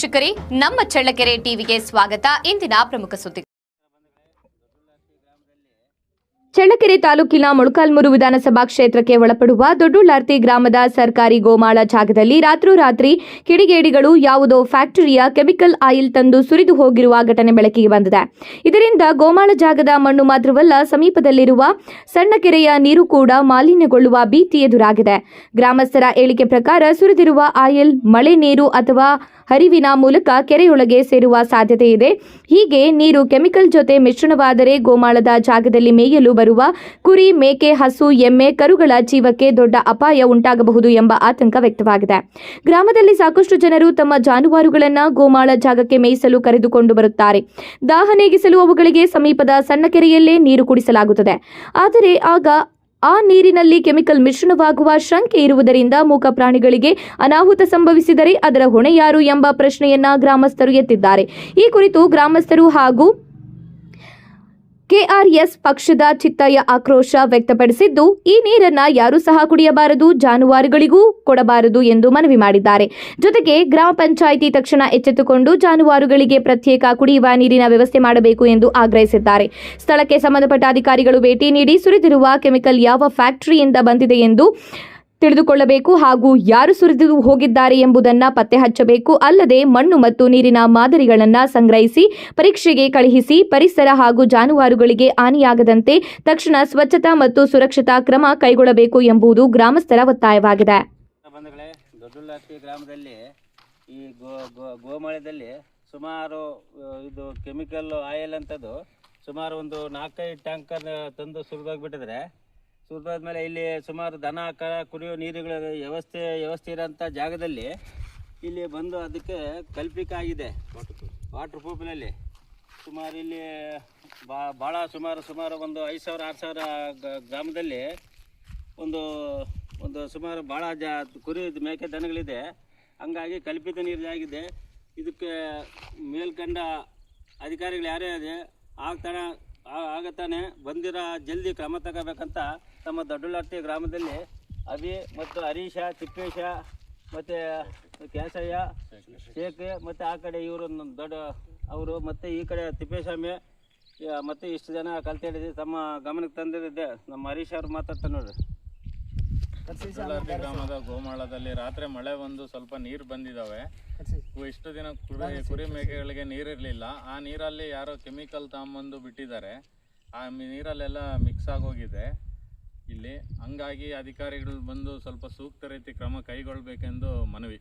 ವೀಕ್ಷಕರೇ, ನಮ್ಮ ಚಳ್ಳಕೆರೆ ಟಿವಿಗೆ ಸ್ವಾಗತ. ಇಂದಿನ ಪ್ರಮುಖ ಸುದ್ದಿ. ಚಳ್ಳಕೆರೆ ತಾಲೂಕಿನ ಮೊಳಕಾಲ್ಮೂರು ವಿಧಾನಸಭಾ ಕ್ಷೇತ್ರಕ್ಕೆ ಒಳಪಡುವ ದೊಡ್ಡುಳ್ಳಾರ್ತಿ ಗ್ರಾಮದ ಸರ್ಕಾರಿ ಗೋಮಾಳ ಜಾಗದಲ್ಲಿ ರಾತ್ರೋರಾತ್ರಿ ಕಿಡಿಗೇಡಿಗಳು ಯಾವುದೋ ಫ್ಯಾಕ್ಟರಿಯ ಕೆಮಿಕಲ್ ಆಯಿಲ್ ತಂದು ಸುರಿದು ಹೋಗಿರುವ ಘಟನೆ ಬೆಳಕಿಗೆ ಬಂದಿದೆ. ಇದರಿಂದ ಗೋಮಾಳ ಜಾಗದ ಮಣ್ಣು ಮಾತ್ರವಲ್ಲ, ಸಮೀಪದಲ್ಲಿರುವ ಸಣ್ಣ ಕೆರೆಯ ನೀರು ಕೂಡ ಮಾಲಿನ್ಯಗೊಳ್ಳುವ ಭೀತಿ ಎದುರಾಗಿದೆ. ಗ್ರಾಮಸ್ಥರ ಹೇಳಿಕೆ ಪ್ರಕಾರ ಸುರಿದಿರುವ ಆಯಿಲ್ ಮಳೆ ನೀರು ಅಥವಾ ಹರಿವಿನ ಮೂಲಕ ಕೆರೆಯೊಳಗೆ ಸೇರುವ ಸಾಧ್ಯತೆ ಇದೆ. ಹೀಗೆ ನೀರು ಕೆಮಿಕಲ್ ಜೊತೆ ಮಿಶ್ರಣವಾದರೆ ಗೋಮಾಳದ ಜಾಗದಲ್ಲಿ ಮೇಯಲು ಬರುವ ಕುರಿ, ಮೇಕೆ, ಹಸು, ಎಮ್ಮೆ, ಕರುಗಳ ಜೀವಕ್ಕೆ ದೊಡ್ಡ ಅಪಾಯ ಉಂಟಾಗಬಹುದು ಎಂಬ ಆತಂಕ ವ್ಯಕ್ತವಾಗಿದೆ. ಗ್ರಾಮದಲ್ಲಿ ಸಾಕಷ್ಟು ಜನರು ತಮ್ಮ ಜಾನುವಾರುಗಳನ್ನು ಗೋಮಾಳ ಜಾಗಕ್ಕೆ ಮೇಯಿಸಲು ಕರೆದುಕೊಂಡು ಬರುತ್ತಾರೆ. ದಾಹ ನೀಗಿಸಲು ಅವುಗಳಿಗೆ ಸಮೀಪದ ಸಣ್ಣ ಕೆರೆಯಲ್ಲೇ ನೀರು ಕುಡಿಸಲಾಗುತ್ತದೆ. ಆದರೆ ಆಗ ಆ ನೀರಿನಲ್ಲಿ ಕೆಮಿಕಲ್ ಮಿಶ್ರಣವಾಗುವ ಶಂಕೆ ಇರುವುದರಿಂದ ಮೂಕ ಪ್ರಾಣಿಗಳಿಗೆ ಅನಾಹುತ ಸಂಭವಿಸಿದರೆ ಅದರ ಹೊಣೆ ಯಾರು ಎಂಬ ಪ್ರಶ್ನೆಯನ್ನ ಗ್ರಾಮಸ್ಥರು ಎತ್ತಿದ್ದಾರೆ. ಈ ಕುರಿತು ಗ್ರಾಮಸ್ಥರು ಹಾಗೂ ಕೆಆರ್ಎಸ್ ಪಕ್ಷದ ಚಿತ್ತಯ್ಯ ಆಕ್ರೋಶ ವ್ಯಕ್ತಪಡಿಸಿದ್ದು, ಈ ನೀರನ್ನ ಯಾರೂ ಸಹ ಕುಡಿಯಬಾರದು, ಜಾನುವಾರುಗಳಿಗೂ ಕೊಡಬಾರದು ಎಂದು ಮನವಿ ಮಾಡಿದ್ದಾರೆ. ಜೊತೆಗೆ ಗ್ರಾಮ ಪಂಚಾಯಿತಿ ತಕ್ಷಣ ಎಚ್ಚೆತ್ತುಕೊಂಡು ಜಾನುವಾರುಗಳಿಗೆ ಪ್ರತ್ಯೇಕ ಕುಡಿಯುವ ನೀರಿನ ವ್ಯವಸ್ಥೆ ಮಾಡಬೇಕು ಎಂದು ಆಗ್ರಹಿಸಿದ್ದಾರೆ. ಸ್ಥಳಕ್ಕೆ ಸಂಬಂಧಪಟ್ಟ ಅಧಿಕಾರಿಗಳು ಭೇಟಿ ನೀಡಿ ಸುರಿದಿರುವ ಕೆಮಿಕಲ್ ಯಾವ ಫ್ಯಾಕ್ಟರಿಯಿಂದ ಬಂದಿದೆ ಎಂದು ತಿಳಿದುಕೊಳ್ಳಬೇಕು ಹಾಗೂ ಯಾರು ಸುರಿದು ಹೋಗಿದ್ದಾರೆ ಎಂಬುದನ್ನು ಪತ್ತೆ ಹಚ್ಚಬೇಕು. ಅಲ್ಲದೆ ಮಣ್ಣು ಮತ್ತು ನೀರಿನ ಮಾದರಿಗಳನ್ನು ಸಂಗ್ರಹಿಸಿ ಪರೀಕ್ಷೆಗೆ ಕಳುಹಿಸಿ ಪರಿಸರ ಹಾಗೂ ಜಾನುವಾರುಗಳಿಗೆ ಹಾನಿಯಾಗದಂತೆ ತಕ್ಷಣ ಸ್ವಚ್ಛತಾ ಮತ್ತು ಸುರಕ್ಷತಾ ಕ್ರಮ ಕೈಗೊಳ್ಳಬೇಕು ಎಂಬುದು ಗ್ರಾಮಸ್ಥರ ಒತ್ತಾಯವಾಗಿದೆ. ದೊಡ್ಡುಳ್ಳಾರ್ತಿ ಗ್ರಾಮದಲ್ಲಿ ಈ ಗೋಮಾಳದಲ್ಲಿ ಸುಮಾರು ಇದು ಕೆಮಿಕಲ್ ಆಯಿಲ್ ಅಂತದ್ದು ಸುಮಾರು ಒಂದು 4-5 ಟ್ಯಾಂಕರ್ ತಂದು ಸುರಿದೋಗ್ಬಿಟ್ಟಿದ್ರೆ, ಸುರಿದಾದ್ಮೇಲೆ ಇಲ್ಲಿ ಸುಮಾರು ದನ ಕರ ಕುಡಿಯೋ ನೀರುಗಳ ವ್ಯವಸ್ಥೆ ಇರೋಂಥ ಜಾಗದಲ್ಲಿ ಇಲ್ಲಿ ಬಂದು ಅದಕ್ಕೆ ಕಲ್ಪಿಕ ಆಗಿದೆ. ವಾಟರ್ ಪ್ರೂಫ್ನಲ್ಲಿ ಸುಮಾರು ಇಲ್ಲಿ ಭಾಳ ಸುಮಾರು ಒಂದು 5,000-6,000 ಗ್ರಾಮದಲ್ಲಿ ಒಂದು ಸುಮಾರು ಭಾಳ ಕುರಿ ಮೇಕೆ ದನಗಳಿದೆ. ಹಂಗಾಗಿ ಕಲ್ಪಿತ ನೀರು ಆಗಿದೆ. ಇದಕ್ಕೆ ಮೇಲ್ಕಂಡ ಅಧಿಕಾರಿಗಳು ಯಾರೇ ಇದೆ ಆಗತಾನೆ ಬಂದಿರೋ ಜಲ್ದಿ ಕ್ರಮ ತಗೋಬೇಕಂತ ನಮ್ಮ ದೊಡ್ಡುಳ್ಳಾರ್ತಿ ಗ್ರಾಮದಲ್ಲಿ ಅಭಿ ಮತ್ತು ಹರೀಶ, ತಿಪ್ಪೇಶ ಮತ್ತು ಕೇಸಯ್ಯ, ಶೇಖ್ ಮತ್ತು ಆ ಕಡೆ ಇವರು ದೊಡ್ಡ ಅವರು ಮತ್ತು ಈ ಕಡೆ ತಿಪ್ಪೇಸ್ವಾಮಿ ಮತ್ತು ಇಷ್ಟು ಜನ ಕಲ್ತಿಡಿದು ತಮ್ಮ ಗಮನಕ್ಕೆ ತಂದಿದ್ದೆ. ನಮ್ಮ ಹರೀಶ್ ಅವ್ರು ಮಾತಾಡ್ತಾರೆ ನೋಡ್ರಿ. ದೊಡ್ಡುಳ್ಳಾರ್ತಿ ಗ್ರಾಮದ ಗೋಮಾಳದಲ್ಲಿ ರಾತ್ರಿ ಮಳೆ ಬಂದು ಸ್ವಲ್ಪ ನೀರು ಬಂದಿದ್ದಾವೆ. ಇಷ್ಟು ದಿನ ಕುರಿ ಮೇಕೆಗಳಿಗೆ ನೀರಿರಲಿಲ್ಲ. ಆ ನೀರಲ್ಲಿ ಯಾರೋ ಕೆಮಿಕಲ್ ತಗೊಂಬಂದು ಬಿಟ್ಟಿದ್ದಾರೆ. ಆ ನೀರಲ್ಲೆಲ್ಲ ಮಿಕ್ಸ್ ಆಗೋಗಿದೆ ಇಲ್ಲಿ. ಹಂಗಾಗಿ ಅಧಿಕಾರಿಗಳು ಬಂದು ಸ್ವಲ್ಪ ಸೂಕ್ತ ರೀತಿ ಕ್ರಮ ಕೈಗೊಳ್ಳಬೇಕೆಂದು ಮನವಿ.